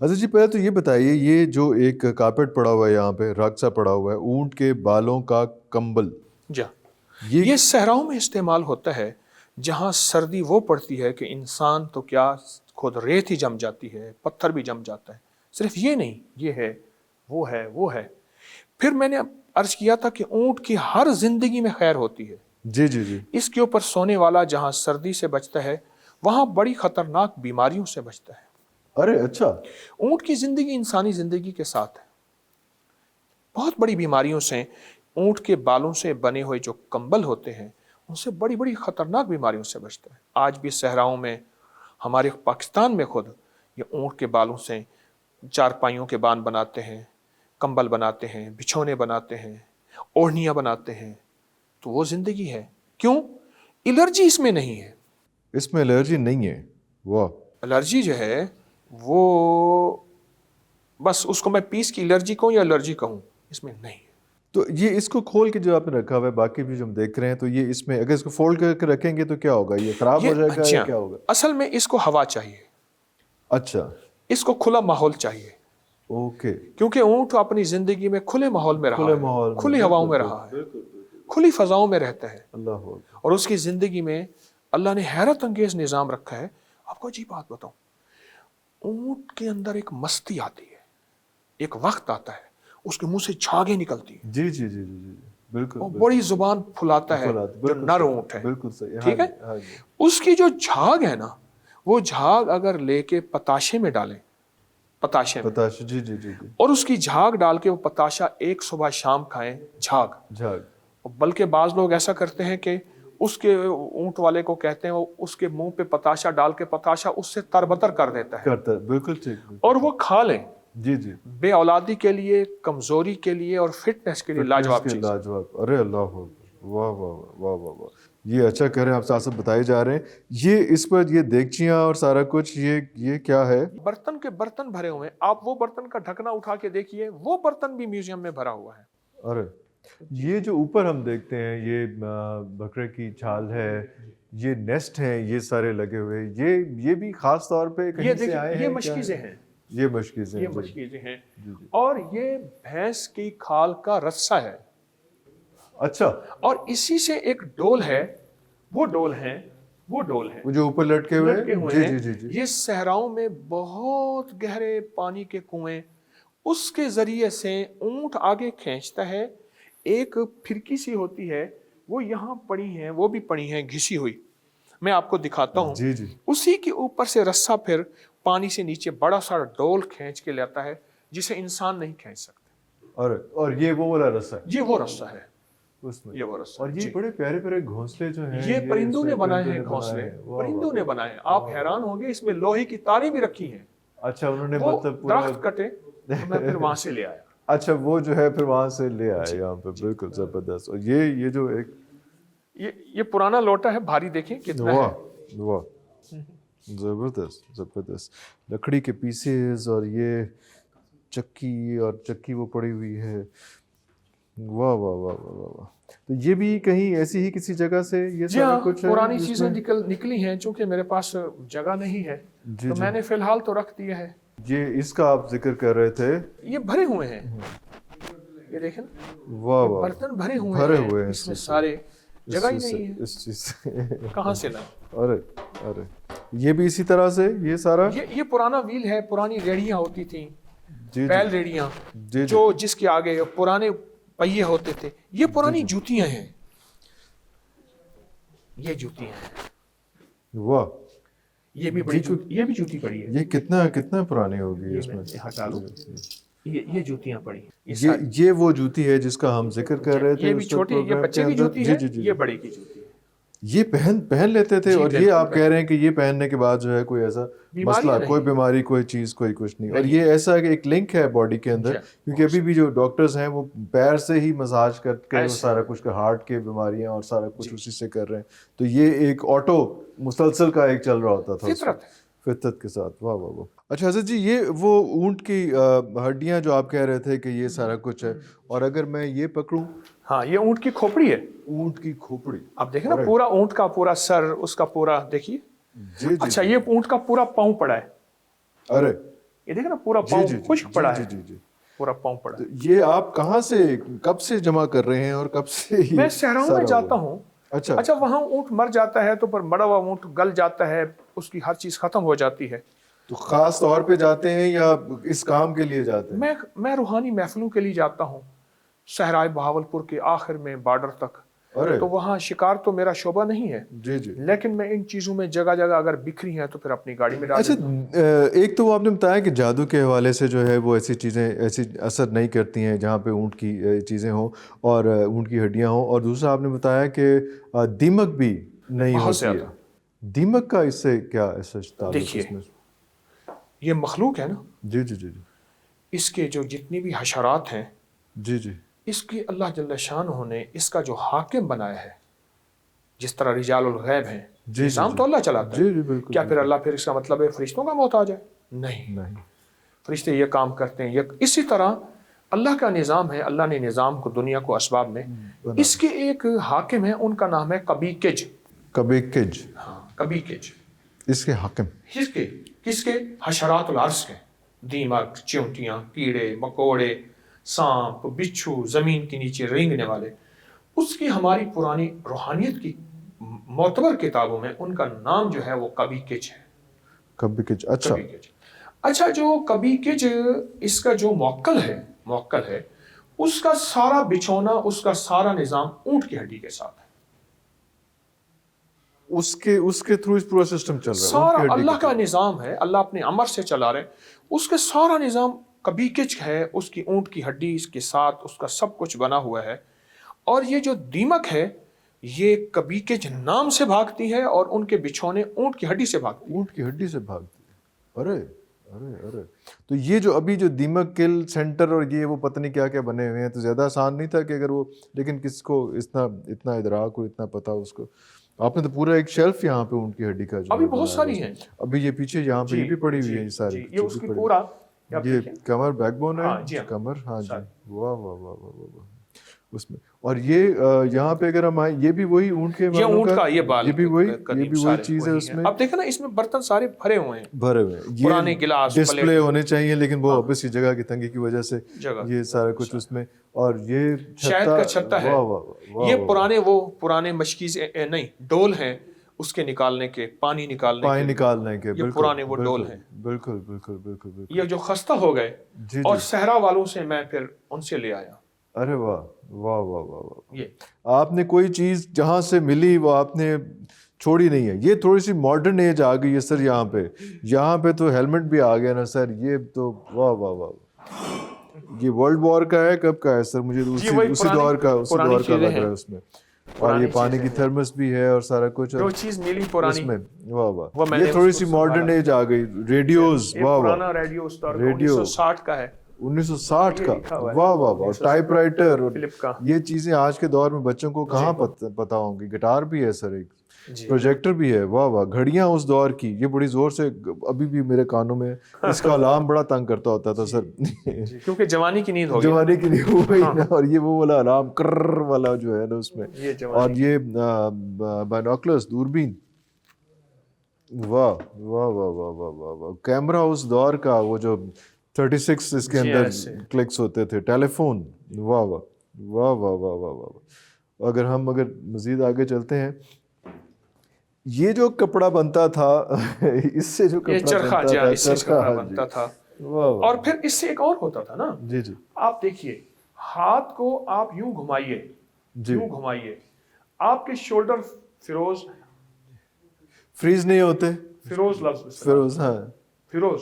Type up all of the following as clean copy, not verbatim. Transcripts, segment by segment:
حضرت جی پہلے تو یہ بتائیے، یہ جو ایک کارپیٹ پڑا ہوا ہے یہاں پہ، رگ سا پڑا ہوا ہے، اونٹ کے بالوں کا کمبل، یہ صحراؤں میں استعمال ہوتا ہے جہاں سردی وہ پڑتی ہے کہ انسان تو کیا خود ریت ہی جم جاتی ہے، پتھر بھی جم جاتا ہے۔ صرف یہ نہیں، یہ ہے، وہ ہے، وہ ہے۔ پھر میں نے عرض کیا تھا کہ اونٹ کی ہر زندگی میں خیر ہوتی ہے۔ جی جی جی، اس کے اوپر سونے والا جہاں سردی سے بچتا ہے وہاں بڑی خطرناک بیماریوں سے بچتا ہے۔ ارے اچھا، اونٹ کی زندگی انسانی زندگی کے ساتھ ہے، بہت بڑی بیماریوں سے۔ اونٹ کے بالوں سے بنے ہوئے جو کمبل ہوتے ہیں ان سے بڑی بڑی خطرناک بیماریوں سے بچتا ہے۔ آج بھی صحراؤں میں، ہمارے پاکستان میں خود، یہ اونٹ کے بالوں سے چارپائیوں کے بان بناتے ہیں، کمبل بناتے ہیں، بچھونے بناتے ہیں، اوڑھنیاں بناتے ہیں۔ تو وہ زندگی ہے۔ کیوں؟ الرجی اس میں نہیں ہے۔ اس میں الرجی نہیں ہے؟ واہ! الرجی جو ہے وہ بس اس کو میں پیس کی الرجی کہوں یا الرجی کہوں، اس میں نہیں ہے۔ تو یہ اس کو کھول کے جو آپ نے رکھا ہوا ہے، باقی بھی جو ہم دیکھ رہے ہیں، تو یہ اس میں اگر اس کو فولڈ کر کے رکھیں گے تو کیا ہوگا؟ یہ خراب ہو جائے گا یا کیا ہوگا؟ اصل میں اس کو ہوا چاہیے، اچھا، اس کو کھلا ماحول چاہیے، اوکے، کیونکہ اونٹ اپنی زندگی میں کھلے ماحول میں رہا کھلے ہے، ماحول میں، کھلی ہواؤں میں رہا ہے، کھلی فضاؤں میں رہتا ہے، اللہ ہو، اور اس کی زندگی میں اللہ نے حیرت انگیز نظام رکھا ہے۔ آپ کو عجیب بات بتاؤں، اونٹ کے اندر ایک مستی آتی ہے، ایک وقت آتا ہے اس کے منہ سے جھاگیں نکلتی ہیں، جی جی جی جی جی، بالکل، اور بڑی زبان پھلاتا ہے جو نر اونٹ ہے، بالکل صحیح، ٹھیک ہے؟ اس کی جو جھاگ ہے نا، وہ جھاگ اگر لے کے پتاشے میں ڈالیں، پتاشے میں، پتاش، جی جی جی جی، اور اس کی جھاگ ڈال کے وہ پتاشا ایک صبح شام کھائیں، جھاگ، بلکہ بعض لوگ ایسا کرتے ہیں کہ اس کے اونٹ والے کو کہتے ہیں وہ اس کے منہ پہ پتاشا ڈال کے پتاشا اس سے تربتر کر دیتا ہے، کرتا ہے، بالکل ٹھیک، اور وہ کھا لیں۔ جی جی، بے اولادی کے لیے، کمزوری کے لیے اور فٹنس کے لیے لاجواب چیز۔ لاجواب، ارے اللہ ہو، واہ واہ واہ واہ واہ، یہ اچھا کہہ رہے ہیں آپ، ساتھ بتائے جا رہے ہیں۔ یہ اس پر یہ دیگچیاں اور سارا کچھ، یہ کیا ہے؟ برتن کے برتن بھرے ہوئے ہیں، آپ وہ برتن کا ڈھکنا اٹھا کے دیکھیے، وہ برتن بھی میوزیم میں بھرا ہوا ہے۔ ارے یہ جو اوپر ہم دیکھتے ہیں، یہ بکرے کی چھال ہے، یہ نیسٹ ہیں، یہ سارے لگے ہوئے، یہ بھی خاص طور پہ کہیں سے آئے ہیں؟ یہ مشکیزیں ہیں، یہ مشکیزیں، یہ مشکیزیں ہیں، اور یہ بھینس کی کھال کا رسہ ہے۔ اچھا، اور اسی سے ایک ڈول ہے، وہ ڈول ہے، وہ ڈول ہے وہ جو اوپر لٹکے ہوئے ہیں، جی جی جی، یہ صحراؤں میں بہت گہرے پانی کے کنویں، اس کے ذریعے سے اونٹ آگے کھینچتا ہے۔ ایک پھرکی سی ہوتی ہے، وہ یہاں پڑی ہیں، وہ بھی پڑی ہیں گھسی ہوئی، میں آپ کو دکھاتا ہوں۔ جی جی، اسی کے اوپر سے رسہ پھر پانی سے نیچے بڑا سا ڈول کھینچ کے لیتا ہے جسے انسان نہیں کھینچ سکتے۔ اور یہ وہ والا رسہ ہے، یہ وہ رسہ ہے، اس میں، یہ وہ رسہ۔ اور یہ بڑے پیارے پیارے گھونسلے جو ہیں، یہ پرندوں نے بنائے ہیں گھونسلے، پرندوں نے بنائے ہیں۔ آپ حیران ہوں گے، اس میں لوہے کی تاریں بھی رکھی ہیں۔ اچھا، انہوں نے وہ مطلب درخت کٹے تو میں پھر وہاں سے لے آیا۔ اچھا، وہ جو ہے پھر وہاں سے لے آئے یہاں پہ، بالکل زبردست۔ اور یہ جو ایک یہ پرانا لوٹا ہے، بھاری دیکھیں کتنا ہے۔ واہ واہ، زبردست زبردست، لکڑی کے پیسز، اور یہ چکی وہ پڑی ہوئی ہے، واہ واہ واہ واہ واہ۔ تو یہ بھی کہیں ایسی ہی کسی جگہ سے یہ سارا کچھ ہے؟ پرانی چیزیں نکلی ہیں، چونکہ میرے پاس جگہ نہیں ہے تو میں نے فی الحال تو رکھ دیا ہے۔ یہ اس کا آپ ذکر کر رہے تھے، یہ بھرے ہوئے ہیں، یہ دیکھیں، واہ واہ، برتن بھرے ہوئے ہیں، اس میں سارے، جگہ ہی نہیں ہے، اس چیز کہاں سے لائیں؟ ارے یہ بھی اسی طرح سے، یہ سارا، یہ پرانا ویل ہے، پرانی ریڑیاں ہوتی تھیں، بیل ریڑیاں، جی جو جس کے آگے پرانے پہیے ہوتے تھے۔ یہ پرانی جوتیاں ہیں، یہ جوتیاں ہیں، واہ، یہ بھی جوتی پڑی ہے۔ یہ کتنا پرانی ہوگی؟ اس میں ہٹا لو، یہ جوتیاں پڑی ہیں، یہ وہ جوتی ہے جس کا ہم ذکر کر رہے تھے، یہ بھی چھوٹی، یہ بچے کی جوتی ہے، یہ بڑے کی جوتی ہے۔ یہ پہن لیتے تھے، اور یہ آپ کہہ رہے ہیں کہ یہ پہننے کے بعد جو ہے کوئی ایسا مسئلہ، کوئی بیماری، کوئی چیز، کوئی کچھ نہیں۔ اور یہ ایسا کہ ایک لنک ہے باڈی کے اندر، کیونکہ ابھی بھی جو ڈاکٹرز ہیں وہ پیر سے ہی مساج کر کے وہ سارا کچھ، ہارٹ کے بیماریاں اور سارا کچھ اسی سے کر رہے ہیں۔ تو یہ ایک آٹو مسلسل کا ایک چل رہا ہوتا تھا فطرت کے ساتھ، واہ واہ واہ۔ اچھا حضرت جی، یہ وہ اونٹ کی ہڈیاں جو آپ کہہ رہے تھے کہ یہ سارا کچھ ہے، اور اگر میں یہ پکڑوں، ہاں، یہ اونٹ کی کھوپڑی ہے، اونٹ کی کھوپڑی، اب دیکھیں نا، پورا اونٹ کا پورا سر، اس کا پورا دیکھیے۔ اچھا، یہ اونٹ کا پورا پاؤں پڑا ہے، ارے یہ دیکھیں نا پورا پاؤں خشک پڑا ہے، جی جی پورا پاؤں پڑا ہے۔ یہ آپ کہاں سے کب سے جمع کر رہے ہیں اور کب سے میں صحراؤں میں جاتا ہوں، اچھا وہاں اونٹ مر جاتا ہے تو پر مرا ہوا اونٹ گل جاتا ہے، اس کی ہر چیز ختم ہو جاتی ہے۔ تو خاص طور پہ جاتے ہیں یا اس کام کے لیے جاتے ہیں؟ میں روحانی محفلوں کے لیے جاتا ہوں، صحرائے بہاولپور کے آخر میں بارڈر تک، تو وہاں شکار تو میرا شعبہ نہیں ہے، جی جی، لیکن میں ان چیزوں میں جگہ جگہ اگر بکھری ہیں تو پھر اپنی گاڑی میں ڈال اچھا ایک تو وہ آپ نے بتایا کہ جادو کے حوالے سے جو ہے وہ ایسی چیزیں ایسی اثر نہیں کرتی ہیں جہاں پہ اونٹ کی چیزیں ہوں اور اونٹ کی ہڈیاں ہوں، اور دوسرا آپ نے بتایا کہ دیمک بھی نہیں ہوتی ہے۔ دیمک کا اس سے کیا ایسا تعلق ہے؟ دیکھیے یہ مخلوق ہے نا، جی جی جی جی، اس کے جو جتنی بھی حشرات ہیں، جی جی، اس کی اللہ جل شانہ نے اس کا جو حاکم بنایا ہے، جس طرح رجال الغیب ہیں، نظام تو اللہ چلاتا ہے، جی جی بالکل، کیا پھر اللہ پھر اس کا مطلب ہے فرشتوں کا محتاج ہے؟ نہیں، فرشتے یہ کام کرتے ہیں۔ اسی طرح اللہ کا نظام ہے، اللہ نے نظام کو دنیا کو اسباب میں، اس کے ایک حاکم ہے، ان کا نام ہے کبیکج۔ کبیکج، ہاں کبیکج، اس کے حاکم، کس کے؟ حشرات الارض کے، دیمک، چیونٹیاں، کیڑے مکوڑے، سانپ، بچھو، زمین کے نیچے رینگنے والے، اس کی ہماری پرانی روحانیت کی معتبر کتابوں میں ان کا نام جو ہے وہ کبیکج ہے۔ کبیکج، اچھا اچھا، جو کبیکج اس کا جو موکل ہے، اس کا سارا بچھونا، اس کا سارا نظام اونٹ کی ہڈی کے ساتھ ہے۔ اس کے تھرو اس پورا سسٹم چل رہا ہے، سارا اللہ کا نظام ہے، اللہ اپنے امر سے چلا رہے، اس کے سارا نظام کبیکج ہے، اس کی اونٹ کی ہڈی اس کے ساتھ، اس کا سب کچھ بنا ہوا ہے۔ اور یہ جو دیمک ہے یہ کبیکج نام سے بھاگتی ہے اور ان کے بچھونے اونٹ کی ہڈی سے بھاگتی ہے۔ اونٹ کی ہڈی سے بھاگتی ہے، ارے ارے ارے، تو یہ جو ابھی جو دیمک کل سینٹر اور یہ وہ پتہ نہیں کیا کیا بنے ہوئے ہیں، تو زیادہ آسان نہیں تھا کہ اگر وہ، لیکن کس کو اتنا ادراک اور اتنا پتہ اس کو؟ آپ نے تو پورا ایک شیلف یہاں پہ اونٹ کی ہڈی کا جو ابھی بہت ساری ہیں، ابھی یہ پیچھے یہاں پہ یہ بھی پڑی ہوئی ہے، یہ ساری یہ اس کی پورا، یہ کمر بیک بون ہے، کمر، ہاں جی، واہ واہ واہ واہ واہ اس میں۔ اور یہ یہاں پہ اگر ہم آئیں، یہ بھی وہی اونٹ کے یہ اونٹ کا یہ بال، یہ بھی وہی چیز ہے اس میں۔ اب دیکھیں نا اس میں برتن سارے بھرے ہوئے ہیں، پرانے گلاس ڈسپلے ہونے چاہیے، لیکن وہ اسی جگہ کی تنگی کی وجہ سے یہ سارا کچھ اس میں۔ اور یہ شہد کا چھتا ہے، یہ پرانے مشکیز نہیں ڈول ہیں، اس کے نکالنے کے، پانی نکالنے کے، یہ پرانے وہ ڈول ہیں۔ بالکل بالکل بالکل بالکل، یہ جو خستہ ہو گئے اور صحرا والوں سے میں پھر ان سے لے آیا۔ ارے واہ واہ واہ واہ واہ، آپ نے کوئی چیز جہاں سے ملی وہ آپ نے چھوڑی نہیں ہے۔ یہ تھوڑی سی ماڈرن ایج آ گئی ہے سر، یہاں پہ تو ہیلمٹ بھی آ گیا نا سر، یہ تو واہ واہ واہ۔ یہ ورلڈ وار کا ہے، کب کا ہے سر؟ مجھے اسی دور کا لگ رہا ہے اس میں۔ اور یہ پانی کی تھرمس بھی ہے اور سارا کچھ، جو چیز ملی پرانی، واہ واہ، یہ تھوڑی سی ماڈرن ایج آ گئی۔ ریڈیوز، واہ واہ، ریڈیو 1960 کا ہے، 1960 کا، واہ واہ واہ، ٹائپ رائٹر، یہ چیزیں آج کے دور میں بچوں کو کہاں پتہ ہوں گی۔ گٹار بھی ہے سر، ایک پروجیکٹر بھی ہے، واہ واہ، گھڑیاں اس دور کی، یہ بڑی زور سے ابھی بھی میرے کانوں میں اس کا الارم بڑا تنگ کرتا ہوتا تھا سر، کیونکہ جوانی کی نیند ہو گئی، جوانی کی نیند ہو گئی نا۔ اور یہ وہ والا الارم کرر والا جو ہے نا اس میں، اور یہ بائنوکلرز، دوربین، واہ واہ واہ واہ واہ واہ، کیمرہ اس دور کا، وہ جو 36 اس کے اندر کلکس ہوتے تھے، ٹیلی فون، واہ واہ واہ واہ واہ واہ واہ۔ اگر مزید آگے چلتے ہیں، یہ جو کپڑا بنتا تھا، اس سے جو کپڑا بنتا تھا، اور پھر اس سے ایک اور ہوتا تھا نا، جی جی، آپ دیکھیے ہاتھ کو آپ یوں گھمائیے، آپ کے شولڈر فیروز نہیں ہوتے، فیروز لفظ، فیروز، ہاں، فیروز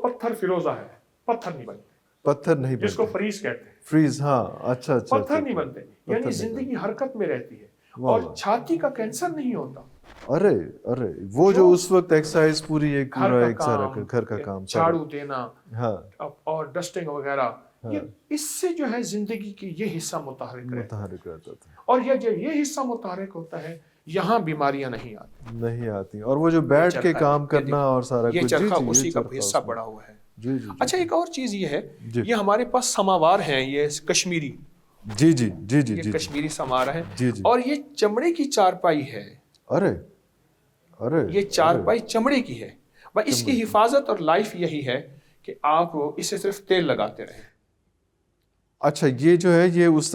پتھر فیروزہ ہے، پتھر نہیں بنتے، پتھر نہیں بنتے، جس کو فریز کہتے ہیں، فریز، ہاں، اچھا اچھا، پتھر نہیں بنتے، یعنی زندگی حرکت میں رہتی ہے، اور چھاتی کا کینسر نہیں ہوتا۔ ارے ارے، وہ جو اس وقت ایکسرسائز پوری ایک سارا گھر کا کام، جھاڑو دینا اور ڈسٹنگ وغیرہ، اس سے جو ہے زندگی کی یہ حصہ متحرک رہتا تھا، اور جب یہ حصہ متحرک ہوتا ہے یہاں بیماریاں نہیں آتی، اور وہ جو بیٹھ کے کام کرنا اور سارا یہ چرخہ اسی کا حصہ پڑا ہوا ہے۔ اچھا، ایک اور چیز یہ ہے، یہ ہمارے پاس سماوار ہیں، یہ کشمیری، جی جی جی جی، یہ کشمیری سماوار ہے، اور یہ چمڑے کی چارپائی ہے، ارے ارے، یہ چارپائی چمڑے کی ہے، بس اس کی حفاظت اور لائف یہی ہے کہ آپ اسے صرف تیل لگاتے رہیں. اچھا یہ جو ہے یہ اس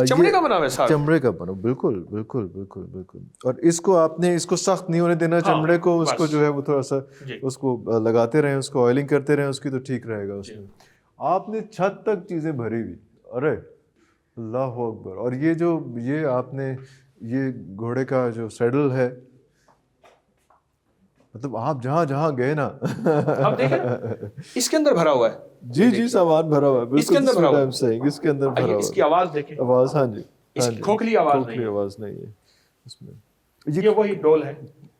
چمڑے کا بنا ہوا ہے سارا. چمڑے کا بنا، بالکل بالکل بالکل بالکل. اور اس کو آپ نے اس کو سخت نہیں ہونے دینا چمڑے کو، اس کو جو ہے وہ تھوڑا سا اس کو لگاتے رہیں، اس کو آئلنگ کرتے رہیں اس کی، تو ٹھیک رہے گا اس میں. آپ نے چھت تک چیزیں بھری ہوئی، ارے اللہ اکبر. اور یہ جو یہ آپ نے یہ گھوڑے کا جو سیڈل ہے، مطلب آپ جہاں جہاں گئے نا آپ دیکھیں اس کے اندر بھرا ہوا ہے. جی جی سامان بھرا ہوا ہے، بالکل اس کے اندر بھرا ہوا ہے. اس کے اندر بھرا ہوا ہے. اس کی آواز دیکھیں، آواز، ہاں جی، اس کی کھوکھلی آواز نہیں ہے. آواز نہیں ہے اس میں. یہ وہی ڈول ہے.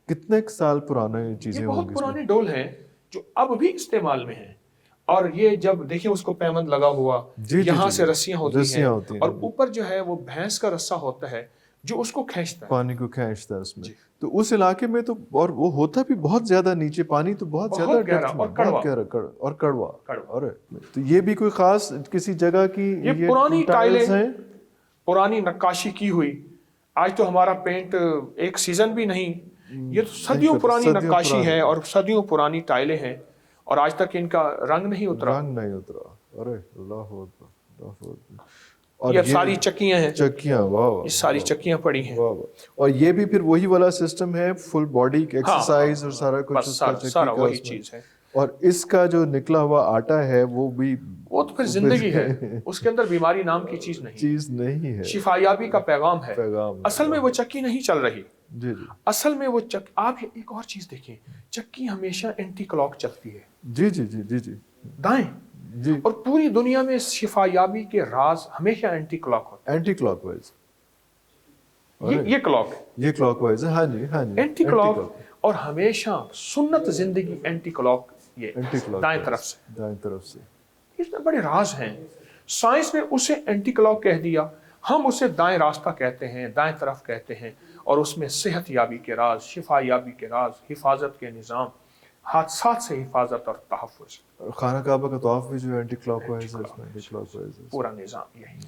کتنے سال پرانے چیزیں یہ ہوں بہت گی؟ پرانے ڈول ہیں جو اب بھی استعمال میں ہیں. اور یہ جب دیکھیں اس کو پیمند لگا ہوا، یہاں سے رسیاں ہوتی ہیں اور اوپر جو ہے وہ بھینس کا رسا ہوتا ہے جو اس کو کھینچتا ہے، پانی کو کھینچتا ہے اس میں. تو اس علاقے میں تو اور وہ ہوتا بھی بہت زیادہ نیچے، پانی تو بہت زیادہ گہرا اور کڑوا اور کڑوا. ارے تو یہ بھی کوئی خاص کسی جگہ کی یہ پرانی ٹائلز ہیں، پرانی نقاشی کی ہوئی. آج تو ہمارا پینٹ ایک سیزن بھی نہیں، یہ تو صدیوں پرانی نقاشی ہے اور صدیوں پرانی ٹائلیں ہیں اور آج تک ان کا رنگ نہیں اترا. ارے اللہ اکبر. اور یہ ساری چکیاں ہیں، چکیاں، واہ یہ ساری چکیاں پڑی ہیں. اور یہ بھی پھر وہی والا سسٹم ہے، فل باڈی ایکسرسائز اور سارا کچھ سارا وہی چیز ہے. اور اس کا جو نکلا ہوا آٹا ہے وہ بھی، وہ تو پھر زندگی ہے، اس کے اندر بیماری نام کی چیز نہیں ہے، شفایابی کا پیغام ہے. اصل میں وہ چکی نہیں چل رہی. جی جی. اصل میں وہ آپ ایک اور چیز دیکھیں، چکی ہمیشہ اینٹی کلاک چلتی ہے. جی جی جی جی جی. دائیں جی. اور پوری دنیا میں شفایابی کے راز ہمیشہ اینٹی کلاک ہوتے ہیں. اینٹی کلاک وائز یہ کلاک ہے، یہ کلاک وائز ہے. ہاں جی ہاں جی. Anti clock. اور ہمیشہ سنت زندگی اینٹی کلاک، یہ دائیں طرف سے. اس میں بڑے راز ہیں. سائنس نے اسے اینٹی کلاک کہہ دیا، ہم اسے دائیں راستہ کہتے ہیں، دائیں طرف کہتے ہیں. اور اس میں صحت یابی کے راز، شفا یابی کے راز، حفاظت کے نظام، حادثات سے حفاظت اور تحفظ. خانہ کعبہ کا طواف بھی جو اینٹی کلاک وائز ہے، پورا نظام یہی.